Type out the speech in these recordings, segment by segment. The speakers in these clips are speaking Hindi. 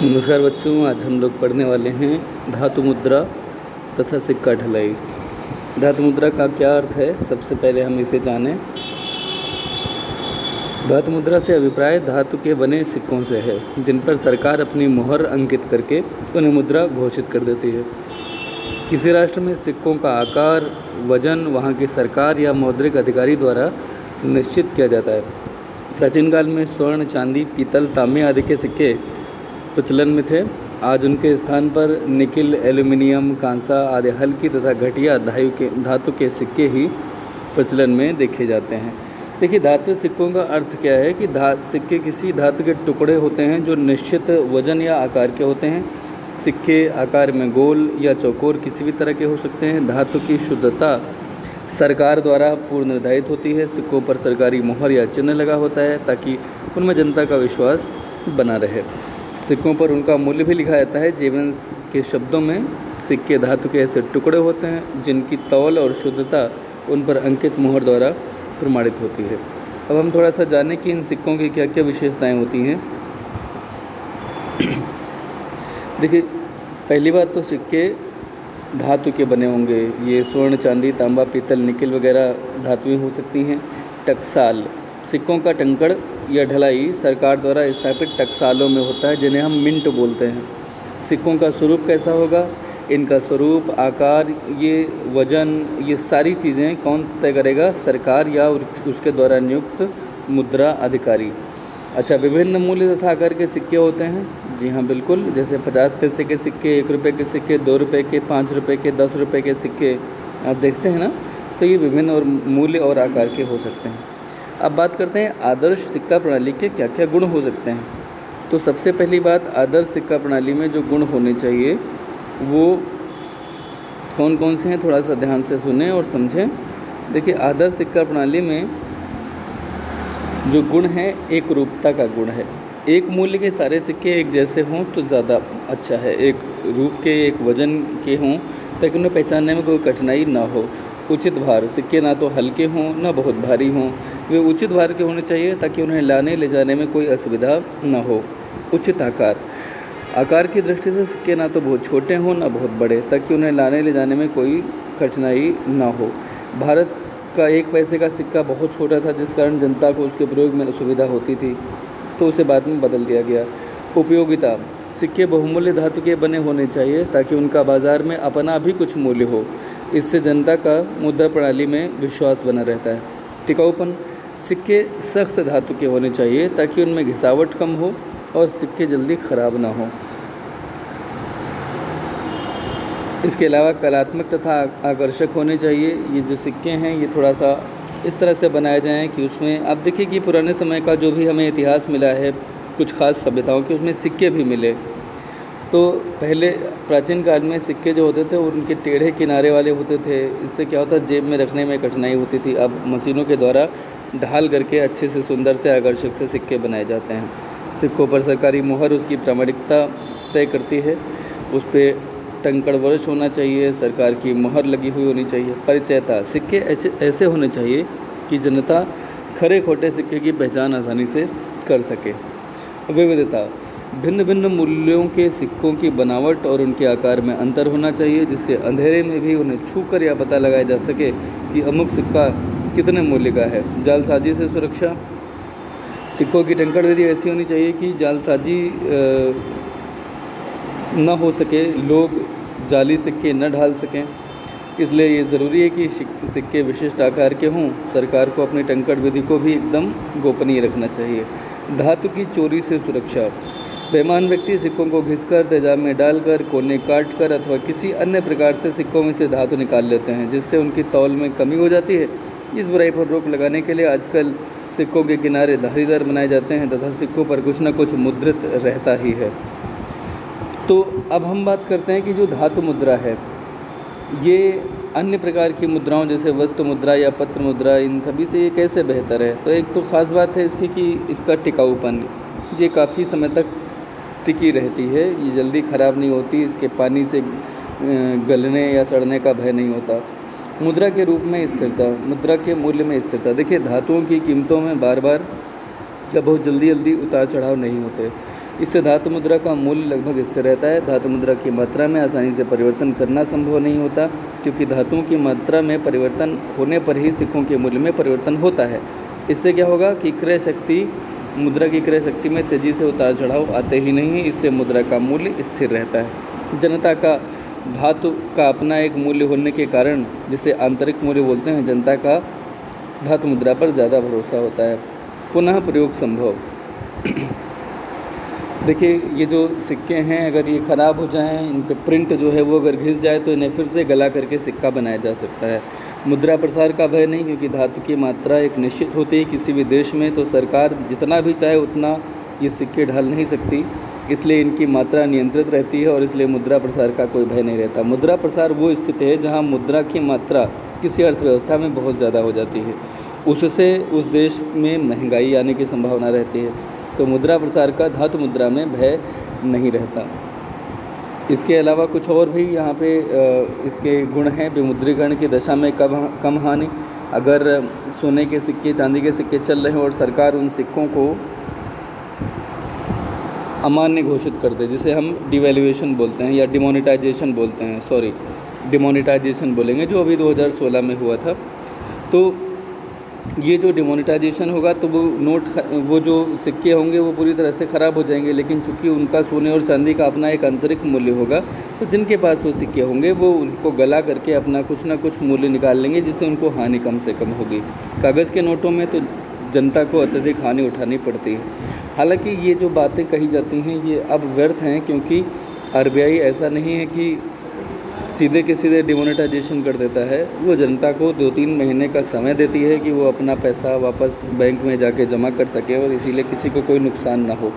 नमस्कार बच्चों, आज हम लोग पढ़ने वाले हैं धातु मुद्रा तथा सिक्का ढलाई। धातु मुद्रा का क्या अर्थ है, सबसे पहले हम इसे जानें। धातु मुद्रा से अभिप्राय धातु के बने सिक्कों से है, जिन पर सरकार अपनी मुहर अंकित करके उन्हें मुद्रा घोषित कर देती है। किसी राष्ट्र में सिक्कों का आकार, वजन वहाँ की सरकार या मौद्रिक अधिकारी द्वारा निश्चित किया जाता है। प्राचीन काल में स्वर्ण, चांदी, पीतल, तांबे आदि के सिक्के प्रचलन में थे। आज उनके स्थान पर निकिल, एल्यूमिनियम, कांसा आदि हल्की तथा घटिया धातु के सिक्के ही प्रचलन में देखे जाते हैं। देखिए, धातु सिक्कों का अर्थ क्या है कि सिक्के किसी धातु के टुकड़े होते हैं जो निश्चित वजन या आकार के होते हैं। सिक्के आकार में गोल या चौकोर किसी भी तरह के हो सकते हैं। धातु की शुद्धता सरकार द्वारा पूर्व निर्धारित होती है। सिक्कों पर सरकारी मुहर या चिन्ह लगा होता है ताकि उनमें जनता का विश्वास बना रहे। सिक्कों पर उनका मूल्य भी लिखा जाता है। जेम्स के शब्दों में सिक्के धातु के ऐसे टुकड़े होते हैं जिनकी तौल और शुद्धता उन पर अंकित मुहर द्वारा प्रमाणित होती है। अब हम थोड़ा सा जानें कि इन सिक्कों की क्या क्या विशेषताएं होती हैं। देखिए, पहली बात तो सिक्के धातु के बने होंगे। ये स्वर्ण, चांदी, तांबा, पीतल, निकिल वगैरह धातुएं हो सकती हैं। टकसाल, सिक्कों का टंकड़ या ढलाई सरकार द्वारा स्थापित टकसालों में होता है, जिन्हें हम मिंट बोलते हैं। सिक्कों का स्वरूप कैसा होगा, इनका स्वरूप, आकार, ये वजन, ये सारी चीज़ें कौन तय करेगा? सरकार या उसके द्वारा नियुक्त मुद्रा अधिकारी। अच्छा, विभिन्न मूल्य तथा आकार के सिक्के होते हैं। जी हाँ, बिल्कुल। जैसे 50 पैसे के सिक्के, 1 रुपये के सिक्के, 2 रुपये के, 5 रुपये के, 10 रुपये के सिक्के आप देखते हैं ना, तो ये विभिन्न और मूल्य और आकार के हो सकते हैं। अब बात करते हैं आदर्श सिक्का प्रणाली के क्या क्या गुण हो सकते हैं। तो सबसे पहली बात, आदर्श सिक्का प्रणाली में जो गुण होने चाहिए वो कौन कौन से हैं, थोड़ा सा ध्यान से सुनें और समझें। देखिए, आदर्श सिक्का प्रणाली में जो गुण है, एक रूपता का गुण है। एक मूल्य के सारे सिक्के एक जैसे हों तो ज़्यादा अच्छा है। एक रूप के, एक वजन के हों ताकि उन्हें पहचानने में कोई कठिनाई ना हो। उचित भार, सिक्के ना तो हल्के हों ना बहुत भारी हों, वे उचित भार के होने चाहिए ताकि उन्हें लाने ले जाने में कोई असुविधा ना हो। उचित आकार, आकार की दृष्टि से सिक्के ना तो बहुत छोटे हों ना बहुत बड़े, ताकि उन्हें लाने ले जाने में कोई कठिनाई ना हो। भारत का 1 पैसे का सिक्का बहुत छोटा था, जिस कारण जनता को उसके प्रयोग में असुविधा होती थी, तो उसे बाद में बदल दिया गया। उपयोगिता, सिक्के बहुमूल्य धातु के बने होने चाहिए ताकि उनका बाज़ार में अपना भी कुछ मूल्य हो। इससे जनता का मुद्रा प्रणाली में विश्वास बना रहता है। टिकाऊपन, सिक्के सख्त धातु के होने चाहिए ताकि उनमें घिसावट कम हो और सिक्के जल्दी ख़राब ना हो। इसके अलावा कलात्मक तथा आकर्षक होने चाहिए। ये जो सिक्के हैं ये थोड़ा सा इस तरह से बनाए जाएं कि उसमें आप देखिए कि पुराने समय का जो भी हमें इतिहास मिला है कुछ खास सभ्यताओं के, उसमें सिक्के भी मिले। तो पहले प्राचीन काल में सिक्के जो होते थे उनके टेढ़े किनारे वाले होते थे। इससे क्या होता, जेब में रखने में कठिनाई होती थी। अब मशीनों के द्वारा ढाल करके अच्छे से, सुंदर से, आकर्षक से सिक्के बनाए जाते हैं। सिक्कों पर सरकारी मुहर उसकी प्रामाणिकता तय करती है। उस पर टंकड़ वर्ष होना चाहिए, सरकार की मुहर लगी हुई होनी चाहिए। परिचयता, सिक्के ऐसे होने चाहिए कि जनता खरे खोटे सिक्के की पहचान आसानी से कर सके। विविधता, भिन्न भिन्न मूल्यों के सिक्कों की बनावट और उनके आकार में अंतर होना चाहिए, जिससे अंधेरे में भी उन्हें छूकर यह पता लगाया जा सके कि अमुक सिक्का कितने मूल्य का है। जालसाजी से सुरक्षा, सिक्कों की टंकड़ विधि ऐसी होनी चाहिए कि जालसाजी न हो सके, लोग जाली सिक्के न ढाल सकें। इसलिए ये ज़रूरी है कि सिक्के विशिष्ट आकार के हों। सरकार को अपनी टंकड़ विधि को भी एकदम गोपनीय रखना चाहिए। धातु की चोरी से सुरक्षा, बेईमान व्यक्ति सिक्कों को घिसकर, तेजाब में डालकर, कोने काटकर अथवा किसी अन्य प्रकार से सिक्कों में से धातु निकाल लेते हैं, जिससे उनकी तौल में कमी हो जाती है। इस बुराई पर रोक लगाने के लिए आजकल सिक्कों के किनारे धारीदार बनाए जाते हैं तथा सिक्कों पर कुछ न कुछ मुद्रित रहता ही है। तो अब हम बात करते हैं कि जो धातु मुद्रा है ये अन्य प्रकार की मुद्राओं जैसे वस्तु मुद्रा या पत्र मुद्रा, इन सभी से ये कैसे बेहतर है। तो एक तो ख़ास बात है इसकी कि इसका टिकाऊपन, ये काफ़ी समय तक टिकी रहती है, ये जल्दी ख़राब नहीं होती, इसके पानी से गलने या सड़ने का भय नहीं होता। मुद्रा के रूप में स्थिरता, मुद्रा के मूल्य में स्थिरता। देखिए, धातुओं की कीमतों में बार बार या बहुत जल्दी जल्दी उतार चढ़ाव नहीं होते। इससे धातु मुद्रा का मूल्य लगभग स्थिर रहता है। धातु मुद्रा की मात्रा में आसानी से परिवर्तन करना संभव नहीं होता, क्योंकि धातुओं की मात्रा में परिवर्तन होने पर ही सिक्कों के मूल्य में परिवर्तन होता है। इससे क्या होगा कि क्रय शक्ति, मुद्रा की क्रय शक्ति में तेज़ी से उतार चढ़ाव आते ही नहीं, इससे मुद्रा का मूल्य स्थिर रहता है। जनता का धातु का अपना एक मूल्य होने के कारण, जिसे आंतरिक मूल्य बोलते हैं, जनता का धातु मुद्रा पर ज़्यादा भरोसा होता है। पुनः प्रयोग संभव। देखिए, ये जो सिक्के हैं, अगर ये ख़राब हो जाएं, इनके प्रिंट जो है वो अगर घिस जाए तो इन्हें फिर से गला करके सिक्का बनाया जा सकता है। मुद्रा प्रसार का भय नहीं, क्योंकि धातु की मात्रा एक निश्चित होती है किसी भी देश में, तो सरकार जितना भी चाहे उतना ये सिक्के ढाल नहीं सकती, इसलिए इनकी मात्रा नियंत्रित रहती है और इसलिए मुद्रा प्रसार का कोई भय नहीं रहता। मुद्रा प्रसार वो स्थिति है जहाँ मुद्रा की मात्रा किसी अर्थव्यवस्था में बहुत ज़्यादा हो जाती है, उससे उस देश में महंगाई आने की संभावना रहती है, तो मुद्रा प्रसार का धातु मुद्रा में भय नहीं रहता। इसके अलावा कुछ और भी यहाँ पे इसके गुण हैं। विमुद्रीकरण की दशा में कम हानि। अगर सोने के सिक्के, चांदी के सिक्के चल रहे हैं और सरकार उन सिक्कों को अमान्य घोषित कर दे, जिसे हम डिवैल्यूएशन बोलते हैं या डिमोनेटाइजेशन बोलते हैं, डिमोनेटाइजेशन बोलेंगे, जो अभी 2016 में हुआ था। तो ये जो डिमोनेटाइजेशन होगा तो वो जो सिक्के होंगे वो पूरी तरह से ख़राब हो जाएंगे, लेकिन चूँकि उनका सोने और चांदी का अपना एक आंतरिक मूल्य होगा, तो जिनके पास वो सिक्के होंगे वो उनको गला करके अपना कुछ ना कुछ मूल्य निकाल लेंगे, जिससे उनको हानि कम से कम होगी। कागज़ के नोटों में तो जनता को अत्यधिक हानि उठानी पड़ती है। हालांकि ये जो बातें कही जाती हैं ये अब व्यर्थ हैं, क्योंकि आरबीआई ऐसा नहीं है कि सीधे के सीधे डिमोनेटाइजेशन कर देता है। वो जनता को 2-3 महीने का समय देती है कि वो अपना पैसा वापस बैंक में जाके जमा कर सके और इसीलिए किसी को कोई नुकसान ना हो।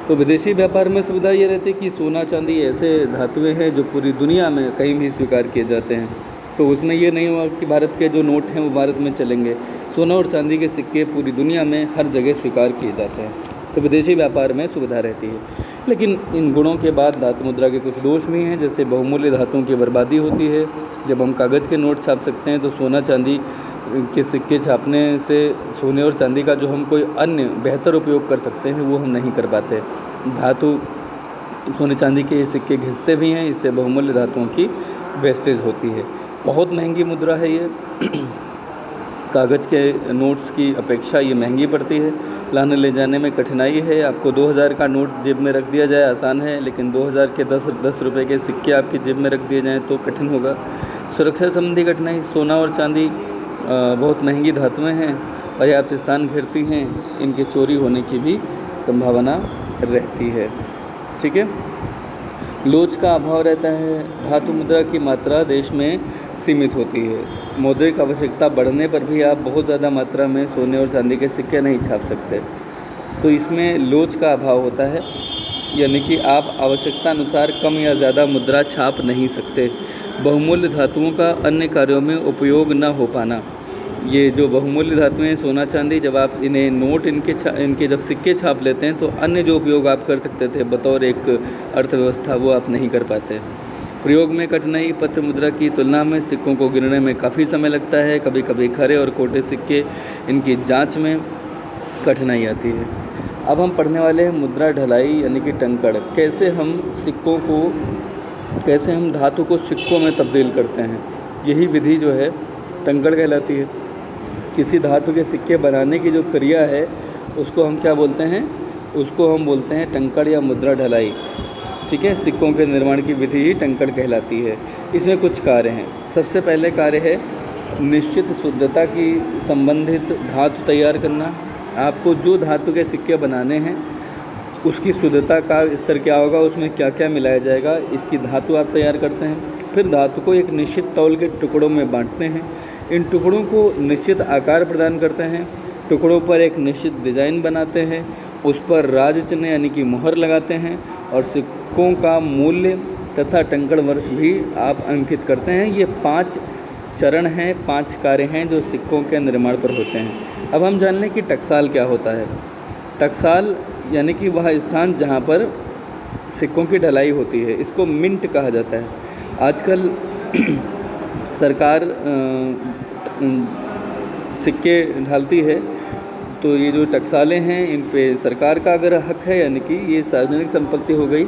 तो विदेशी व्यापार में सुविधा ये रहती है कि सोना चांदी ऐसे धातुएं हैं जो पूरी दुनिया में कहीं भी स्वीकार किए जाते हैं, तो उसमें ये नहीं हुआ कि भारत के जो नोट हैं वो भारत में चलेंगे। सोना और चांदी के सिक्के पूरी दुनिया में हर जगह स्वीकार किए जाते हैं, तो विदेशी व्यापार में सुविधा रहती है। लेकिन इन गुणों के बाद धातु मुद्रा के कुछ दोष भी हैं, जैसे बहुमूल्य धातुओं की बर्बादी होती है। जब हम कागज़ के नोट छाप सकते हैं तो सोना चांदी के सिक्के छापने से सोने और चांदी का जो हम कोई अन्य बेहतर उपयोग कर सकते हैं वो हम नहीं कर पाते। धातु सोने चांदी के सिक्के घिसते भी हैं, इससे बहुमूल्य धातुओं की वेस्टेज होती है। बहुत महंगी मुद्रा है ये। कागज़ के नोट्स की अपेक्षा ये महंगी पड़ती है, लाने ले जाने में कठिनाई है। आपको 2000 का नोट जेब में रख दिया जाए आसान है, लेकिन 2000 के 10 रुपये के सिक्के आपकी जेब में रख दिए जाएँ तो कठिन होगा। सुरक्षा संबंधी कठिनाई, सोना और चांदी बहुत महंगी धातुएं हैं, पर्याप्त स्थान घेरती हैं, इनके चोरी होने की भी संभावना रहती है। ठीक है। लोच का अभाव रहता है। धातु मुद्रा की मात्रा देश में सीमित होती है। मौद्रिक आवश्यकता बढ़ने पर भी आप बहुत ज़्यादा मात्रा में सोने और चांदी के सिक्के नहीं छाप सकते, तो इसमें लोच का अभाव होता है, यानी कि आप आवश्यकता अनुसार कम या ज़्यादा मुद्रा छाप नहीं सकते। बहुमूल्य धातुओं का अन्य कार्यों में उपयोग न हो पाना। ये जो बहुमूल्य धातुएं सोना चांदी, जब आप इन्हें नोट इनके जब सिक्के छाप लेते हैं तो अन्य जो उपयोग आप कर सकते थे बतौर एक अर्थव्यवस्था, वो आप नहीं कर पाते। प्रयोग में कठिनाई, पत्र मुद्रा की तुलना में सिक्कों को गिनने में काफ़ी समय लगता है। कभी कभी खरे और खोटे सिक्के, इनकी जांच में कठिनाई आती है। अब हम पढ़ने वाले हैं मुद्रा ढलाई यानी कि टंकड़। कैसे हम धातु को सिक्कों में तब्दील करते हैं, यही विधि जो है टंकड़ कहलाती है। किसी धातु के सिक्के बनाने की जो क्रिया है उसको हम क्या बोलते हैं? उसको हम बोलते हैं टंकड़ या मुद्रा ढलाई। ठीक है। सिक्कों के निर्माण की विधि ही टंकड़ कहलाती है। इसमें कुछ कार्य हैं। सबसे पहले कार्य है निश्चित शुद्धता की संबंधित धातु तैयार करना। आपको जो धातु के सिक्के बनाने हैं उसकी शुद्धता का स्तर क्या होगा, उसमें क्या क्या मिलाया जाएगा, इसकी धातु आप तैयार करते हैं। फिर धातु को एक निश्चित तौल के टुकड़ों में बांटते हैं। इन टुकड़ों को निश्चित आकार प्रदान करते हैं। टुकड़ों पर एक निश्चित डिज़ाइन बनाते हैं, उस पर राज चिन्ह यानी कि मुहर लगाते हैं और सिक्कों का मूल्य तथा टंकड़ वर्ष भी आप अंकित करते हैं। ये 5 चरण हैं, 5 कार्य हैं जो सिक्कों के निर्माण पर होते हैं। अब हम जान लें कि टकसाल क्या होता है। टकसाल यानी कि वह स्थान जहाँ पर सिक्कों की ढलाई होती है, इसको मिंट कहा जाता है। आजकल सरकार सिक्के ढालती है तो ये जो टकसालें हैं इन पे सरकार का अगर हक है, यानी कि ये सार्वजनिक संपत्ति हो गई,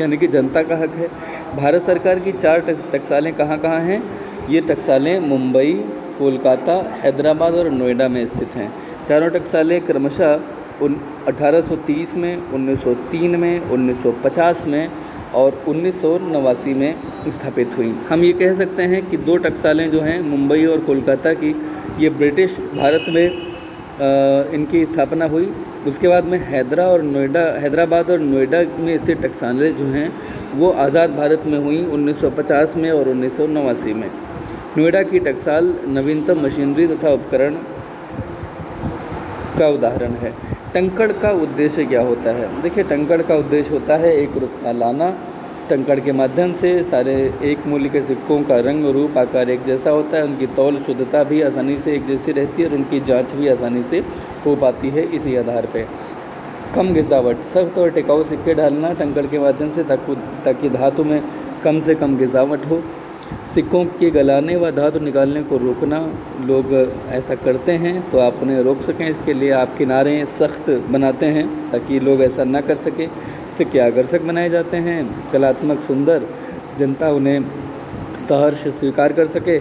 यानी कि जनता का हक है। भारत सरकार की 4 टकसालें कहाँ कहाँ हैं? ये टकसालें मुंबई, कोलकाता, हैदराबाद और नोएडा में स्थित हैं। चारों टकसालें क्रमशः 1830 में, 1903 में, 1950 में और 1989 में स्थापित हुई। हम ये कह सकते हैं कि 2 टकसालें जो हैं मुंबई और कोलकाता की, ये ब्रिटिश भारत में इनकी स्थापना हुई। उसके बाद में हैदराबाद और नोएडा में स्थित टकसालें जो हैं वो आज़ाद भारत में हुई 1950 में और 1989 में। नोएडा की टकसाल नवीनतम मशीनरी तथा उपकरण का उदाहरण है। टंकण का उद्देश्य क्या होता है? देखिए, टंकण का उद्देश्य होता है एक रूपता लाना। टंकण के माध्यम से सारे एक मूल्य के सिक्कों का रंग, रूप, आकार एक जैसा होता है, उनकी तौल शुद्धता भी आसानी से एक जैसी रहती है और उनकी जांच भी आसानी से हो पाती है। इसी आधार पे कम गिरावट, सख्त और टिकाऊ सिक्के डालना टंकण के माध्यम से ताकि धातु में कम से कम गिरावट हो। सिक्कों के गलाने व धातु निकालने को रोकना, लोग ऐसा करते हैं तो आप उन्हें रोक सकें, इसके लिए आप किनारे सख्त बनाते हैं ताकि लोग ऐसा ना कर सकें। सिक्के आकर्षक बनाए जाते हैं, कलात्मक, सुंदर, जनता उन्हें सहर्ष स्वीकार कर सके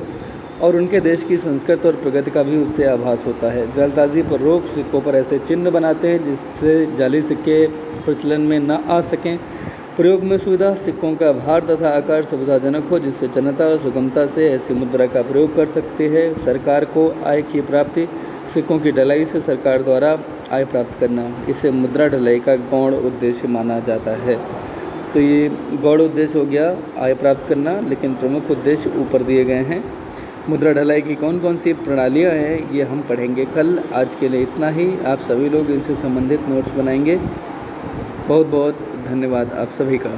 और उनके देश की संस्कृति और प्रगति का भी उससे आभास होता है। जालसाजी पर रोक, सिक्कों पर ऐसे चिन्ह बनाते हैं जिससे जाली सिक्के प्रचलन में न आ सकें। प्रयोग में सुविधा, सिक्कों का भार तथा आकार सुविधाजनक हो जिससे जनता सुगमता से ऐसी मुद्रा का प्रयोग कर सकती है। सरकार को आय की प्राप्ति, सिक्कों की ढलाई से सरकार द्वारा आय प्राप्त करना, इसे मुद्रा ढलाई का गौण उद्देश्य माना जाता है। तो ये गौण उद्देश्य हो गया आय प्राप्त करना, लेकिन प्रमुख उद्देश्य ऊपर दिए गए हैं। मुद्रा ढलाई की कौन कौन सी प्रणालियाँ हैं ये हम पढ़ेंगे कल। आज के लिए इतना ही। आप सभी लोग इनसे संबंधित नोट्स बनाएंगे। बहुत बहुत धन्यवाद आप सभी का।